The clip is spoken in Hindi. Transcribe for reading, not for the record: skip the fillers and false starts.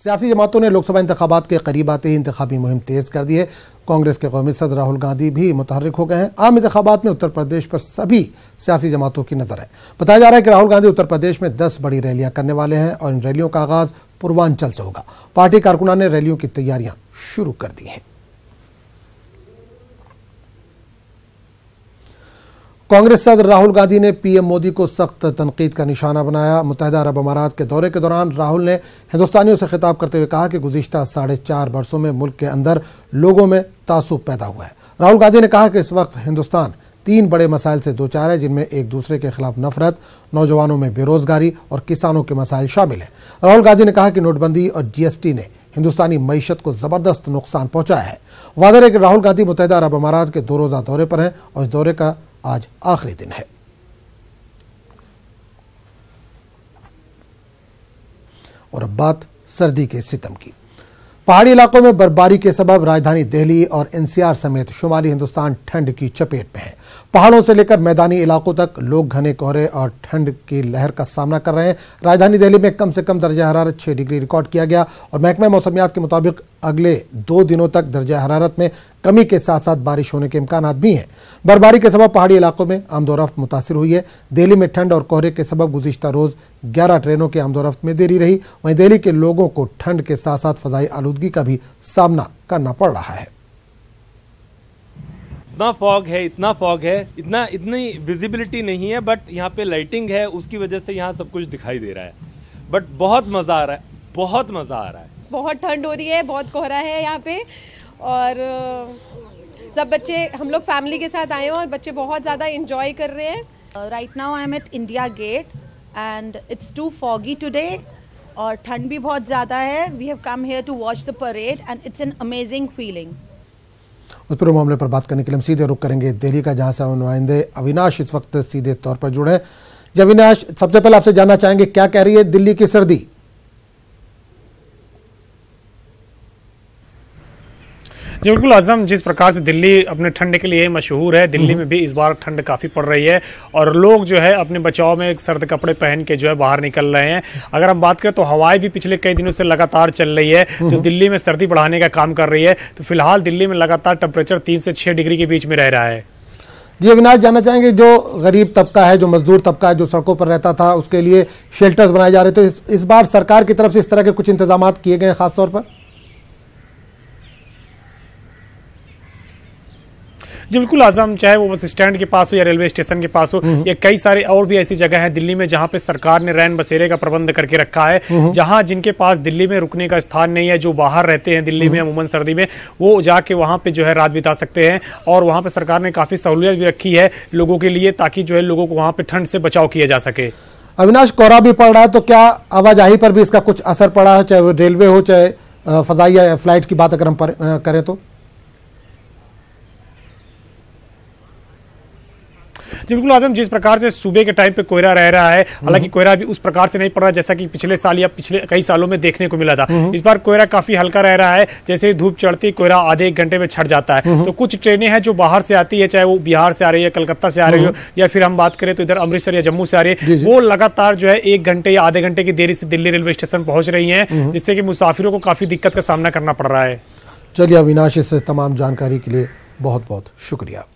सियासी जमातों ने लोकसभा इंतखाबात के करीब आते ही इंतखाबी मुहिम तेज कर दी है। कांग्रेस के कौमी सदर राहुल गांधी भी मुतहर्रिक हो गए हैं। आम इंतखाबात में उत्तर प्रदेश पर सभी सियासी जमातों की नजर है। बताया जा रहा है कि राहुल गांधी उत्तर प्रदेश में 10 बड़ी रैलियां करने वाले हैं और इन रैलियों का आगाज पूर्वांचल से होगा। पार्टी कारकुनान ने रैलियों की तैयारियां शुरू कर दी हैं। कांग्रेस सदर राहुल गांधी ने पीएम मोदी को सख्त तनकीद का निशाना बनाया। मुत्तहिदा अरब अमारात के दौरे के दौरान राहुल ने हिंदुस्तानियों से खिताब करते हुए कहा कि गुज़िश्ता 4.5 वर्षों में मुल्क के अंदर लोगों में तासुब पैदा हुआ है। राहुल गांधी ने कहा कि इस वक्त हिंदुस्तान 3 बड़े मसाइल से दो चार है, जिनमें एक दूसरे के खिलाफ नफरत, नौजवानों में बेरोजगारी और किसानों के मसाइल शामिल हैं। राहुल गांधी ने कहा कि नोटबंदी और जीएसटी ने हिंदुस्तानी मईशत को जबरदस्त नुकसान पहुंचाया है। वाज़ेह है कि राहुल गांधी मुत्तहिदा अरब अमारात के 2 रोज़ा दौरे पर हैं और इस दौरे का आज आखिरी दिन है। और अब बात सर्दी के सितम की। पहाड़ी इलाकों में बर्फबारी के सबब राजधानी दिल्ली और एनसीआर समेत शुमाली हिंदुस्तान ठंड की चपेट में है। पहाड़ों से लेकर मैदानी इलाकों तक लोग घने कोहरे और ठंड की लहर का सामना कर रहे हैं। राजधानी दिल्ली में कम से कम दर्जा हरारत 6 डिग्री रिकॉर्ड किया गया और महकमा मौसमियात के मुताबिक अगले 2 दिनों तक दर्जा हरारत में कमी के साथ साथ बारिश होने के इम्कानात भी हैं। बर्फबारी के सबब पहाड़ी इलाकों में आमदोरफ्त मुतासिर हुई है। दिल्ली में ठंड और कोहरे के सबब गुज़िश्ता रोज 11 ट्रेनों के आमदोरफ्त में देरी रही। वहीं दिल्ली के लोगों को ठंड के साथ साथ फजाई आलूदगी का भी सामना करना पड़ रहा है। इतना फॉग है, इतनी विजिबिलिटी नहीं है, बट यहाँ पे लाइटिंग है, उसकी वजह से यहाँ सब कुछ दिखाई दे रहा है। बट बहुत मजा आ रहा है, बहुत मजा आ रहा है। बहुत ठंड हो रही है, बहुत कोहरा है यहाँ पे और सब बच्चे, हम लोग फैमिली के साथ आए हैं और बच्चे बहुत ज़्यादा एंजॉय कर रहे हैं। Right now I am at India Gate and it's too foggy today और ठंड भी बहुत ज़्यादा है। We have come here to watch the parade and it's an amazing feeling. उस पर मामले पर बात करने के लिए हम सीधे रुक करेंगे दिल्ली का, जहां से नुमाइंदे अविनाश इस वक्त सीधे तौर पर जुड़े हैं। जी अविनाश, सबसे पहले आपसे जानना चाहेंगे क्या कह रही है दिल्ली की सर्दी? जी बिल्कुल आजम, जिस प्रकार से दिल्ली अपने ठंड के लिए मशहूर है, दिल्ली में भी इस बार ठंड काफ़ी पड़ रही है और लोग जो है अपने बचाव में सर्द कपड़े पहन के जो है बाहर निकल रहे हैं। अगर हम बात करें तो हवाएं भी पिछले कई दिनों से लगातार चल रही है, जो दिल्ली में सर्दी बढ़ाने का काम कर रही है। तो फिलहाल दिल्ली में लगातार टेम्परेचर 3 से 6 डिग्री के बीच में रह रहा है। जी अविनाश, जानना चाहेंगे जो गरीब तबका है, जो मजदूर तबका है, जो सड़कों पर रहता था, उसके लिए शेल्टर्स बनाए जा रहे थे, तो इस बार सरकार की तरफ से इस तरह के कुछ इंतजाम किए गए खासतौर पर? जी बिल्कुल आजम, चाहे वो बस स्टैंड के पास हो या रेलवे स्टेशन के पास हो या कई सारे और भी ऐसी जगह है दिल्ली में जहां पे सरकार ने रैन बसेरे का प्रबंध करके रखा है। जहां जिनके पास दिल्ली में रुकने का स्थान नहीं है, जो बाहर रहते हैं दिल्ली में अमूमन सर्दी में, वो जाके वहां पे जो है रात बिता सकते हैं। और वहां पे सरकार ने काफी सहूलियत भी रखी है लोगों के लिए, ताकि जो है लोगों को वहां पे ठंड से बचाव किया जा सके। अविनाश, कोहरा भी पड़ रहा है, तो क्या आवाजाही पर भी इसका कुछ असर पड़ा है, चाहे रेलवे हो चाहे फजाई या फ्लाइट की बात अगर हम करें तो? जी बिल्कुल आजम, जिस प्रकार से सुबह के टाइम पे कोहरा रह रहा है, हालांकि कोहरा भी उस प्रकार से नहीं पड़ रहा जैसा कि पिछले साल या पिछले कई सालों में देखने को मिला था। इस बार कोहरा काफी हल्का रह रहा है। जैसे ही धूप चढ़ती कोहरा आधे 1 घंटे में छट जाता है। तो कुछ ट्रेनें हैं जो बाहर से आती है, चाहे वो बिहार से आ रही है, कलकत्ता से आ रही हो, या फिर हम बात करें तो इधर अमृतसर या जम्मू से आ रही है, वो लगातार जो है 1 घंटे या आधे घंटे की देरी से दिल्ली रेलवे स्टेशन पहुंच रही है, जिससे कि मुसाफिरों को काफी दिक्कत का सामना करना पड़ रहा है। चलिए अविनाश, इस तमाम जानकारी के लिए बहुत बहुत शुक्रिया।